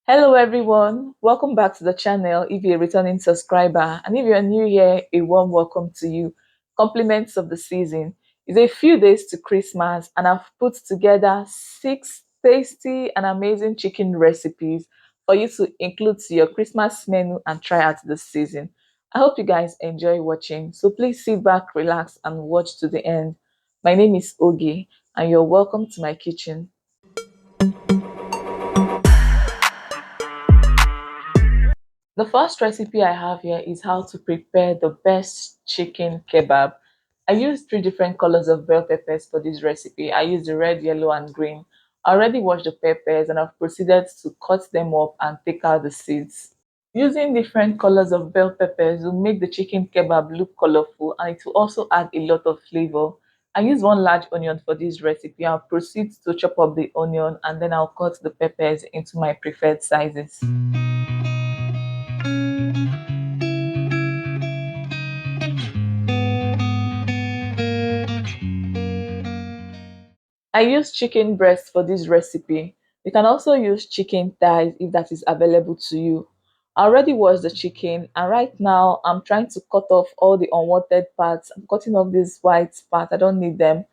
Hello everyone, welcome back to the channel if you're a returning subscriber, and if you're new here, a warm welcome to you. Compliments of the season. It's a few days to Christmas and I've put together 6 tasty and amazing chicken recipes for you to include to your Christmas menu and try out this season. I hope you guys enjoy watching, so please sit back, relax and watch to the end. My name is Ogi and you're welcome to my kitchen. The first recipe I have here is how to prepare the best chicken kebab. I used 3 different colors of bell peppers for this recipe. I used the red, yellow, and green. I already washed the peppers and I've proceeded to cut them up and take out the seeds. Using different colors of bell peppers will make the chicken kebab look colorful and it will also add a lot of flavor. I use 1 large onion for this recipe. I'll proceed to chop up the onion and then I'll cut the peppers into my preferred sizes. I use chicken breast for this recipe. You can also use chicken thighs if that is available to you. I already washed the chicken and right now I'm trying to cut off all the unwanted parts. I'm cutting off these white parts, I don't need them.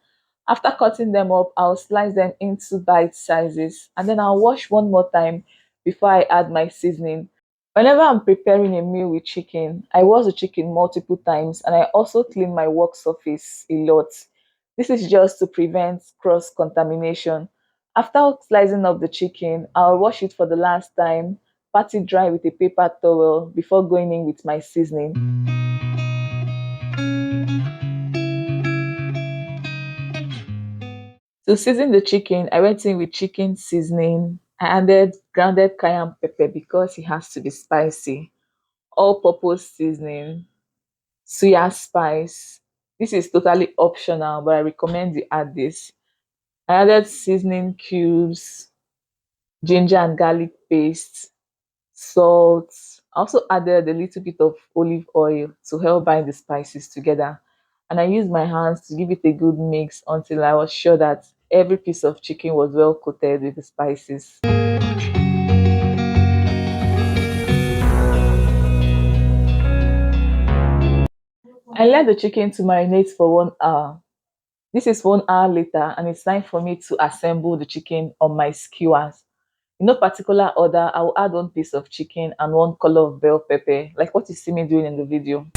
After cutting them up, I'll slice them into bite sizes and then I'll wash one more time before I add my seasoning. Whenever I'm preparing a meal with chicken, I wash the chicken multiple times and I also clean my work surface a lot. This is just to prevent cross contamination. After slicing up the chicken, I'll wash it for the last time, pat it dry with a paper towel before going in with my seasoning. To season the chicken, I went in with chicken seasoning. I added grounded cayenne pepper because it has to be spicy, all-purpose seasoning, suya spice. This is totally optional, but I recommend you add this. I added seasoning cubes, ginger and garlic paste, salt. I also added a little bit of olive oil to help bind the spices together. And I used my hands to give it a good mix until I was sure that every piece of chicken was well coated with the spices. I let the chicken to marinate for 1 hour. This is 1 hour later, and it's time for me to assemble the chicken on my skewers. In no particular order, I will add 1 piece of chicken and 1 color of bell pepper, like what you see me doing in the video.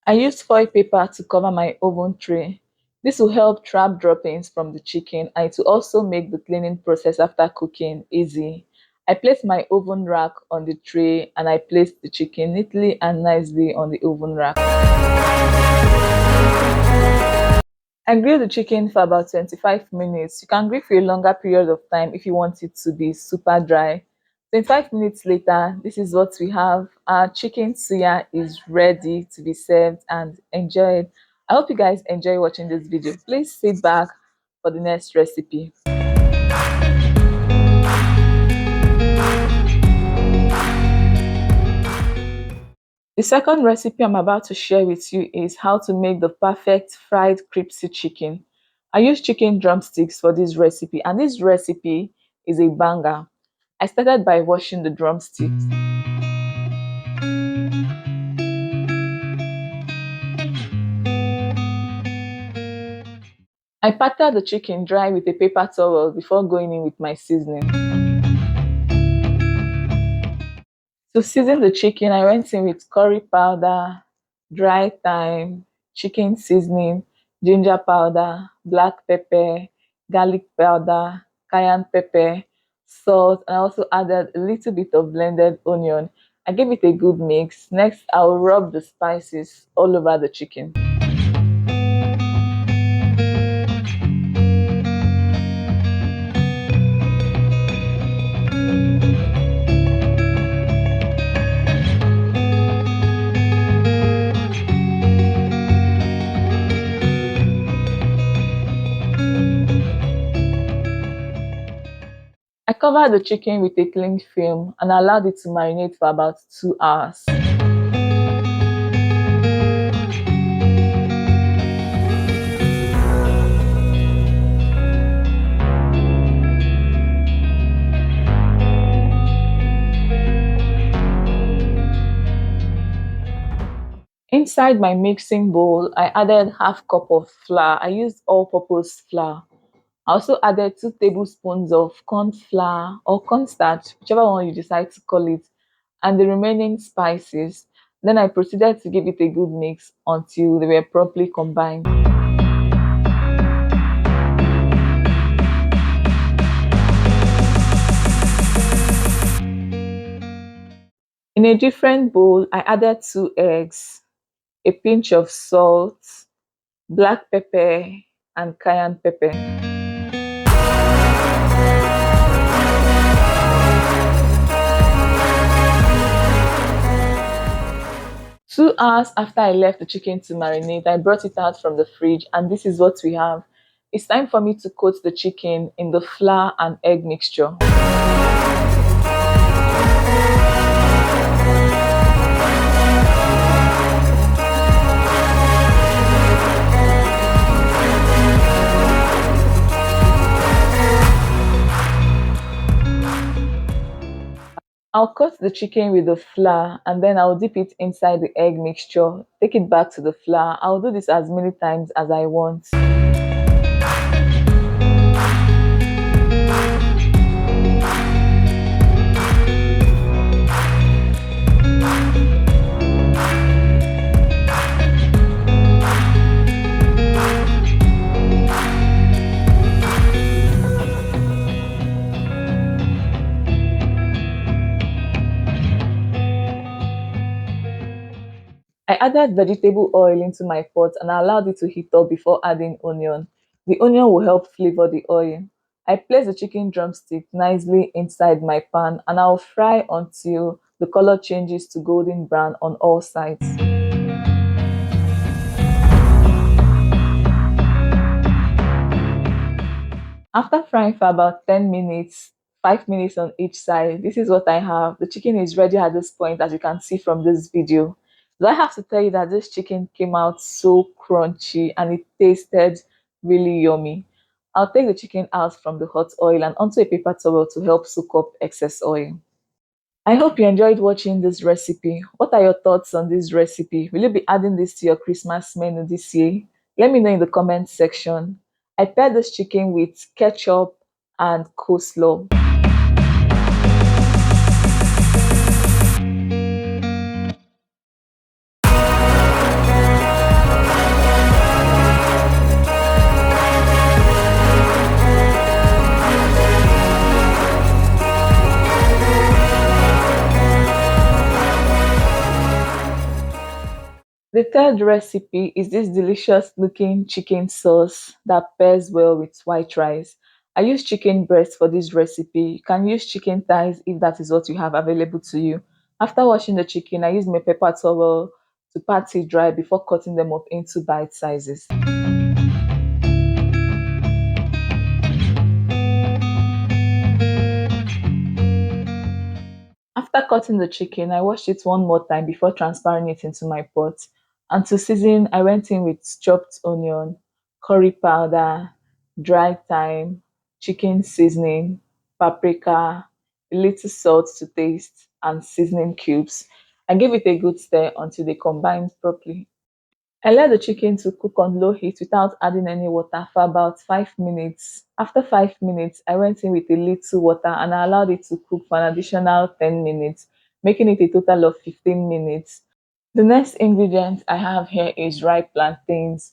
I used foil paper to cover my oven tray. This will help trap droppings from the chicken and it will also make the cleaning process after cooking easy. I placed my oven rack on the tray and I placed the chicken neatly and nicely on the oven rack. I grilled the chicken for about 25 minutes. You can grill for a longer period of time if you want it to be super dry. 25 minutes later, this is what we have. Our chicken suya is ready to be served and enjoyed. I hope you guys enjoy watching this video. Please sit back for the next recipe. The second recipe I'm about to share with you is how to make the perfect fried crispy chicken. I use chicken drumsticks for this recipe and this recipe is a banger. I started by washing the drumsticks. I patted the chicken dry with a paper towel before going in with my seasoning. To season the chicken, I went in with curry powder, dry thyme, chicken seasoning, ginger powder, black pepper, garlic powder, cayenne pepper, salt, and I also added a little bit of blended onion. I gave it a good mix. Next, I'll rub the spices all over the chicken. I covered the chicken with a cling film and allowed it to marinate for about 2 hours. Inside my mixing bowl, I added half cup of flour. I used all-purpose flour. I also added 2 tablespoons of corn flour or cornstarch, whichever one you decide to call it, and the remaining spices. Then I proceeded to give it a good mix until they were properly combined. In a different bowl, I added 2 eggs, a pinch of salt, black pepper, and cayenne pepper. 2 hours after I left the chicken to marinate, I brought it out from the fridge, and this is what we have. It's time for me to coat the chicken in the flour and egg mixture. I'll coat the chicken with the flour and then I'll dip it inside the egg mixture, take it back to the flour. I'll do this as many times as I want. I added vegetable oil into my pot and I allowed it to heat up before adding onion. The onion will help flavor the oil. I place the chicken drumstick nicely inside my pan and I'll fry until the color changes to golden brown on all sides. After frying for about 10 minutes, 5 minutes on each side, this is what I have. The chicken is ready at this point, as you can see from this video. So I have to tell you that this chicken came out so crunchy and it tasted really yummy. I'll take the chicken out from the hot oil and onto a paper towel to help soak up excess oil. I hope you enjoyed watching this recipe. What are your thoughts on this recipe? Will you be adding this to your Christmas menu this year? Let me know in the comment section. I paired this chicken with ketchup and coleslaw. The third recipe is this delicious looking chicken sauce that pairs well with white rice. I use chicken breast for this recipe. You can use chicken thighs if that is what you have available to you. After washing the chicken, I use my paper towel to pat it dry before cutting them up into bite sizes. After cutting the chicken, I washed it one more time before transferring it into my pot. And to season, I went in with chopped onion, curry powder, dry thyme, chicken seasoning, paprika, a little salt to taste, and seasoning cubes. I gave it a good stir until they combined properly. I let the chicken to cook on low heat without adding any water for about 5 minutes. After 5 minutes, I went in with a little water and I allowed it to cook for an additional 10 minutes. making it a total of 15 minutes. The next ingredient I have here is ripe plantains.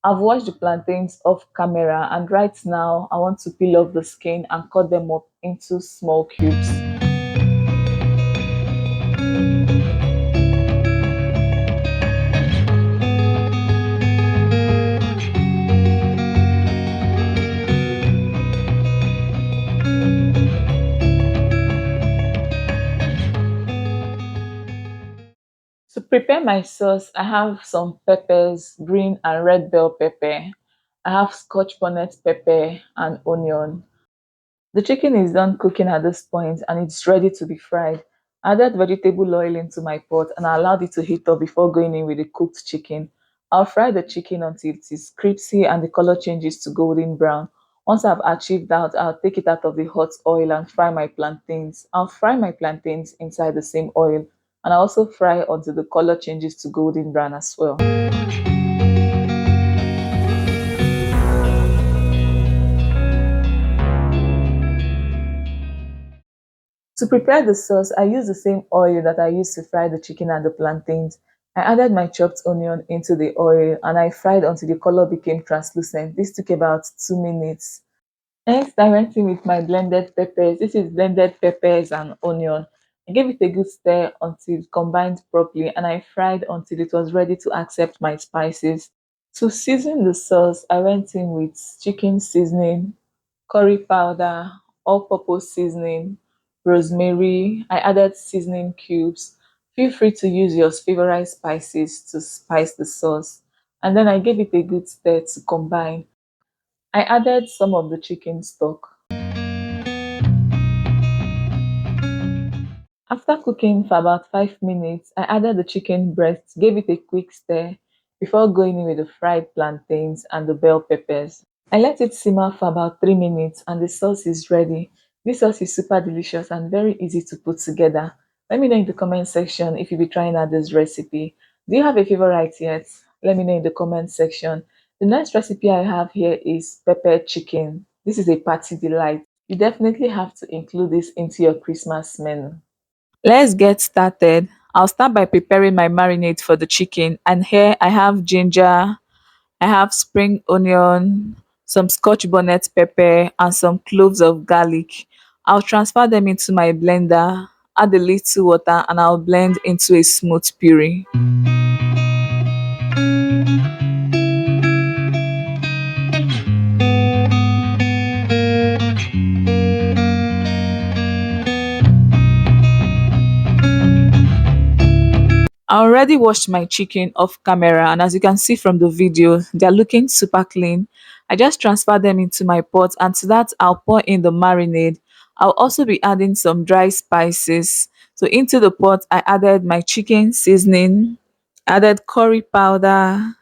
I've washed the plantains off camera, and right now I want to peel off the skin and cut them up into small cubes. To prepare my sauce, I have some peppers, green and red bell pepper. I have scotch bonnet pepper and onion. The chicken is done cooking at this point and it's ready to be fried. I added vegetable oil into my pot and I allowed it to heat up before going in with the cooked chicken. I'll fry the chicken until it is crispy and the color changes to golden brown. Once I've achieved that, I'll take it out of the hot oil and fry my plantains. I'll fry my plantains inside the same oil and I also fry until the color changes to golden brown as well. To prepare the sauce, I used the same oil that I used to fry the chicken and the plantains. I added my chopped onion into the oil and I fried until the color became translucent. This took about 2 minutes. Next, I went in with my blended peppers. This is blended peppers and onion. I gave it a good stir until it combined properly and I fried until it was ready to accept my spices. To season the sauce, I went in with chicken seasoning, curry powder, all-purpose seasoning, rosemary. I added seasoning cubes. Feel free to use your favorite spices to spice the sauce. And then I gave it a good stir to combine. I added some of the chicken stock. After cooking for about 5 minutes, I added the chicken breast, gave it a quick stir before going in with the fried plantains and the bell peppers. I let it simmer for about 3 minutes and the sauce is ready. This sauce is super delicious and very easy to put together. Let me know in the comment section if you'll be trying out this recipe. Do you have a favorite yet? Let me know in the comment section. The next recipe I have here is pepper chicken. This is a party delight. You definitely have to include this into your Christmas menu. Let's get started. I'll start by preparing my marinade for the chicken. And here I have ginger, I have spring onion, some scotch bonnet pepper, and some cloves of garlic. I'll transfer them into my blender, add a little water, and I'll blend into a smooth puree. I already washed my chicken off camera, and as you can see from the video, they're looking super clean. I just transfer them into my pot, and to that I'll pour in the marinade. I'll also be adding some dry spices. So into the pot I added my chicken seasoning, added curry powder,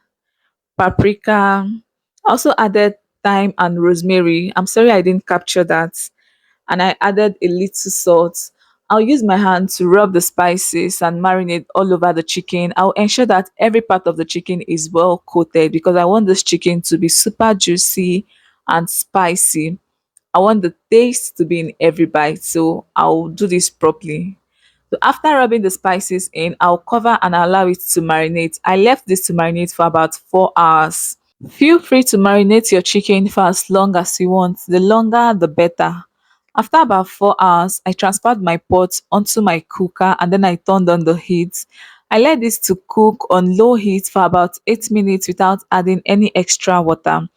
paprika, also added thyme and rosemary. I'm sorry I didn't capture that. And I added a little salt. I'll use my hand to rub the spices and marinate all over the chicken. I'll ensure that every part of the chicken is well coated because I want this chicken to be super juicy and spicy. I want the taste to be in every bite, so I'll do this properly. So after rubbing the spices in, I'll cover and allow it to marinate. I left this to marinate for about 4 hours. Feel free to marinate your chicken for as long as you want. The longer, the better. After about 4 hours, I transferred my pot onto my cooker and then I turned on the heat. I let this to cook on low heat for about 8 minutes without adding any extra water.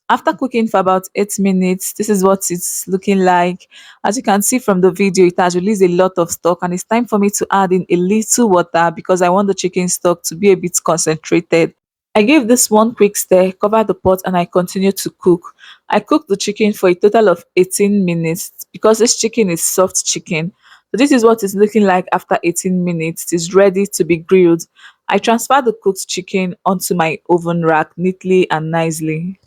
After cooking for about 8 minutes, this is what it's looking like. As you can see from the video, it has released a lot of stock and it's time for me to add in a little water because I want the chicken stock to be a bit concentrated. I gave this one quick stir, covered the pot, and I continued to cook. I cooked the chicken for a total of 18 minutes because this chicken is soft chicken. So this is what it's looking like after 18 minutes. It is ready to be grilled. I transferred the cooked chicken onto my oven rack neatly and nicely.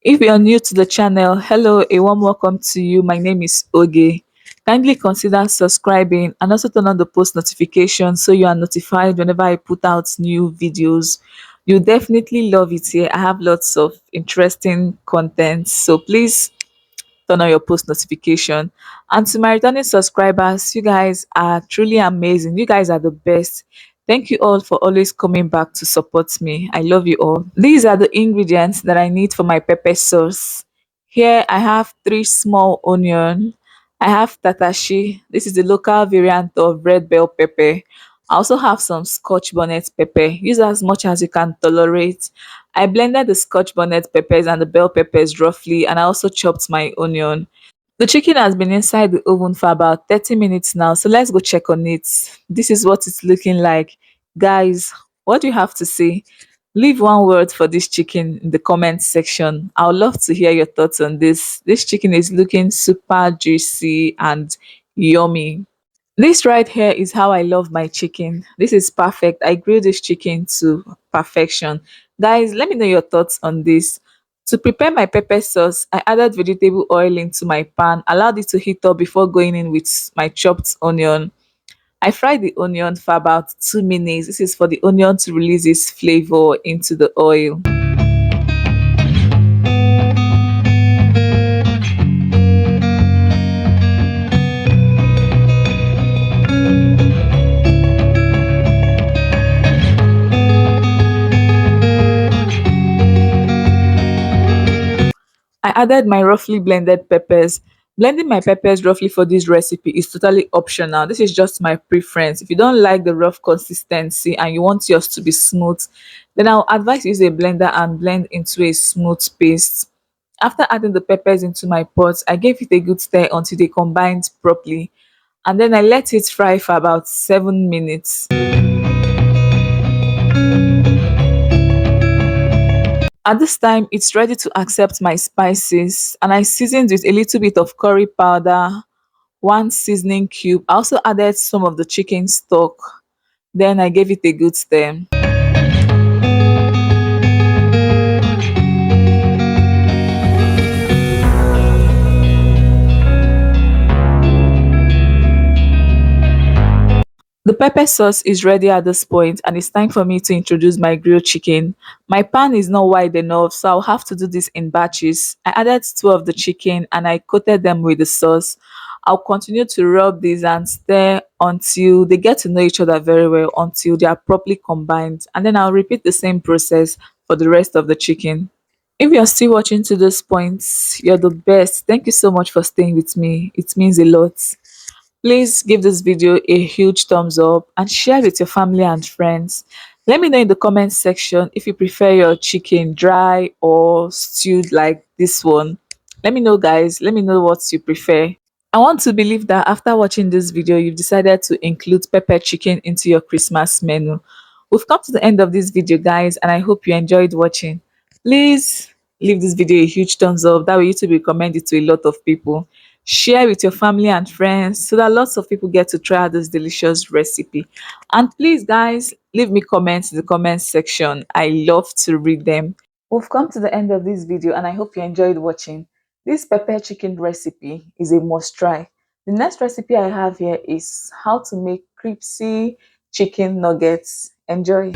If you are new to the channel, hello, a warm welcome to you. My name is Oge. Kindly consider subscribing and also turn on the post notification so you are notified whenever I put out new videos. You definitely love it here. I have lots of interesting content. So please turn on your post notification. And to my returning subscribers, you guys are truly amazing. You guys are the best. Thank you all for always coming back to support me. I love you all. These are the ingredients that I need for my pepper sauce. Here I have 3 small onion. I have tatashi. This is the local variant of red bell pepper. I also have some scotch bonnet pepper. Use as much as you can tolerate. I blended the scotch bonnet peppers and the bell peppers roughly, and I also chopped my onion. The chicken has been inside the oven for about 30 minutes now, so let's go check on it. This is what it's looking like. Guys, what do you have to say? Leave one word for this chicken in the comment section. I would love to hear your thoughts on this. This chicken is looking super juicy and yummy. This right here is how I love my chicken. This is perfect. I grill this chicken to perfection. Guys, let me know your thoughts on this. To prepare my pepper sauce, I added vegetable oil into my pan, allowed it to heat up before going in with my chopped onion. I fried the onion for about 2 minutes. This is for the onion to release its flavor into the oil. I added my roughly blended peppers. Blending my peppers roughly for this recipe is totally optional. This is just my preference. If you don't like the rough consistency and you want yours to be smooth, then I'll advise you use a blender and blend into a smooth paste. After adding the peppers into my pot, I gave it a good stir until they combined properly. And then I let it fry for about 7 minutes. At this time, it's ready to accept my spices, and I seasoned with a little bit of curry powder, 1 seasoning cube. I also added some of the chicken stock. Then I gave it a good stir. The pepper sauce is ready at this point, and it's time for me to introduce my grilled chicken. My pan is not wide enough, so I'll have to do this in batches. I added 2 of the chicken and I coated them with the sauce. I'll continue to rub these and stir until they get to know each other very well, until they are properly combined. And then I'll repeat the same process for the rest of the chicken. If you're still watching to this point, you're the best. Thank you so much for staying with me. It means a lot. Please give this video a huge thumbs up and share with your family and friends. Let me know in the comment section if you prefer your chicken dry or stewed like this one. Let me know, guys. Let me know what you prefer. I want to believe that after watching this video, you've decided to include pepper chicken into your Christmas menu. We've come to the end of this video, guys, and I hope you enjoyed watching. Please leave this video a huge thumbs up. That way YouTube will recommend it to a lot of people. Share with your family and friends so that lots of people get to try out this delicious recipe. And please, guys, leave me comments in the comment section. I love to read them. We've come to the end of this video and I hope you enjoyed watching. This pepper chicken recipe is a must try. The next recipe I have here is how to make crispy chicken nuggets. Enjoy.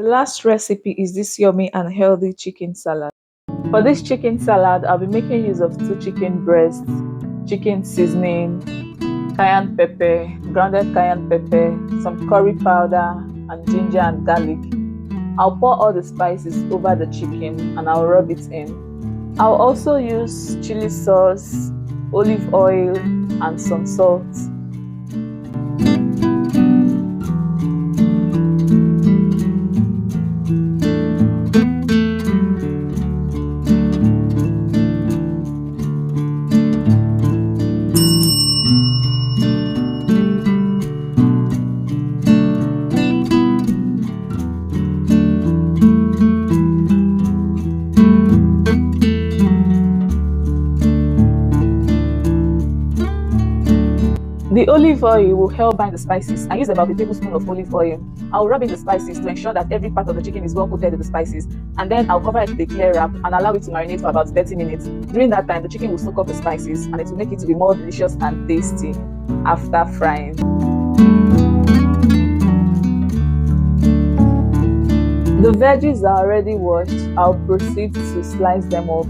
last recipe is this yummy and healthy chicken salad. For this chicken salad, I'll be making use of 2 chicken breasts, chicken seasoning, cayenne pepper, grounded cayenne pepper, some curry powder, and ginger and garlic. I'll pour all the spices over the chicken and I'll rub it in. I'll also use chili sauce, olive oil, and some salt. The olive oil will help bind the spices. I use about a tablespoon of olive oil. I'll rub in the spices to ensure that every part of the chicken is well coated with the spices, and then I'll cover it with a clear wrap and allow it to marinate for about 30 minutes. During that time, the chicken will soak up the spices and it will make it to be more delicious and tasty after frying. The veggies are already washed. I'll proceed to slice them up.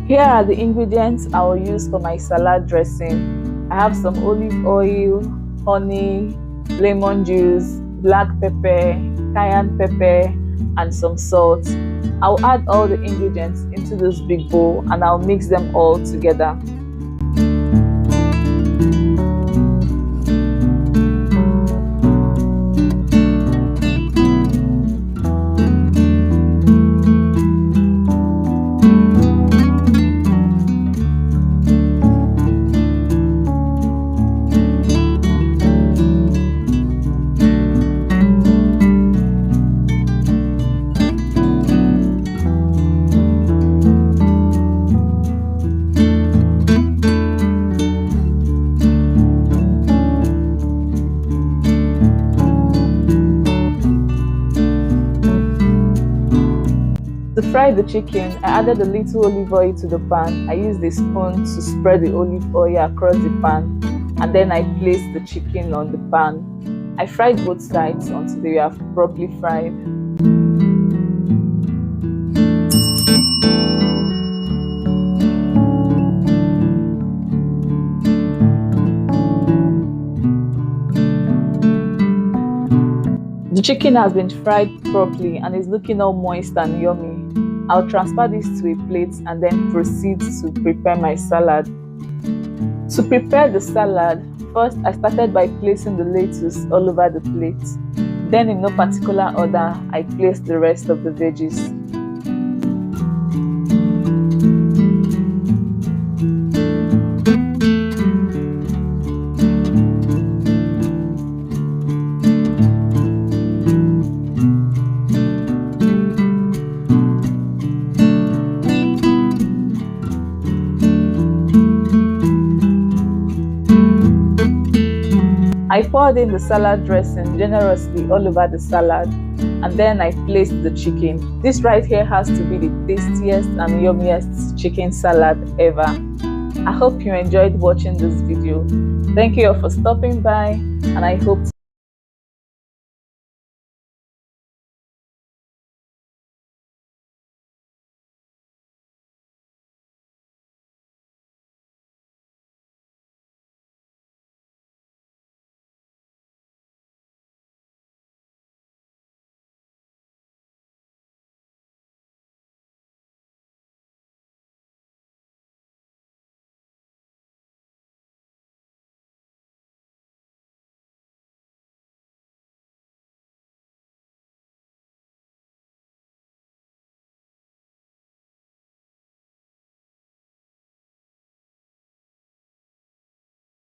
Here are the ingredients I will use for my salad dressing. I have some olive oil, honey, lemon juice, black pepper, cayenne pepper, and some salt. I'll add all the ingredients into this big bowl and I'll mix them all together. To fry the chicken, I added a little olive oil to the pan. I used a spoon to spread the olive oil across the pan, and then I placed the chicken on the pan. I fried both sides until they were properly fried. The chicken has been fried properly and is looking all moist and yummy. I'll transfer this to a plate and then proceed to prepare my salad. To prepare the salad, first I started by placing the lettuce all over the plate. Then in no particular order, I placed the rest of the veggies. I poured in the salad dressing generously all over the salad, and then I placed the chicken. This right here has to be the tastiest and yummiest chicken salad ever. I hope you enjoyed watching this video. Thank you all for stopping by, and I hope